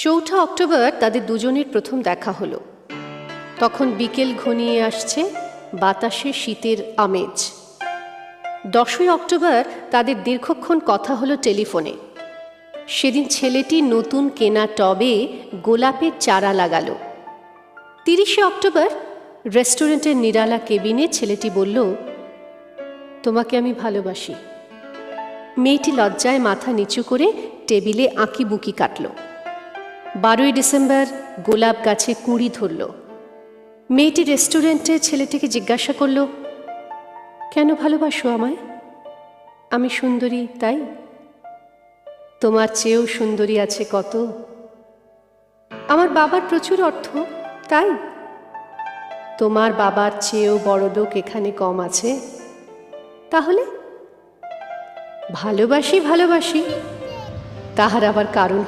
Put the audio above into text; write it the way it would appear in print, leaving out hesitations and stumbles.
চৌঠা অক্টোবর তাদের দুজনের প্রথম দেখা হলো। তখন বিকেল ঘনিয়ে আসছে, বাতাসে শীতের আমেজ। 10ই অক্টোবর তাদের দীর্ঘক্ষণ কথা হলো টেলিফোনে। সেদিন ছেলেটি নতুন কেনা টবে গোলাপের চারা লাগালো। 30শে অক্টোবর রেস্টুরেন্টের নিরালা কেবিনে ছেলেটি বলল, তোমাকে আমি ভালোবাসি। মেয়েটি লজ্জায় মাথা নিচু করে টেবিলে আঁকিবুকি কাটল। 12ই ডিসেম্বর গোলাপ গাছে কুঁড়ি ধরল। মেয়েটি রেস্টুরেন্টে ছেলেটিকে জিজ্ঞাসা করল, কেন ভালোবাসো আমায়? আমি সুন্দরী তাই? তোমার চেয়েও সুন্দরী আছে কত। আমার বাবার প্রচুর অর্থ তাই? তোমার বাবার চেয়েও বড়লোক এখানে কম আছে। তাহলে ভালোবাসি ভালোবাসি, তাহার আবার কারণ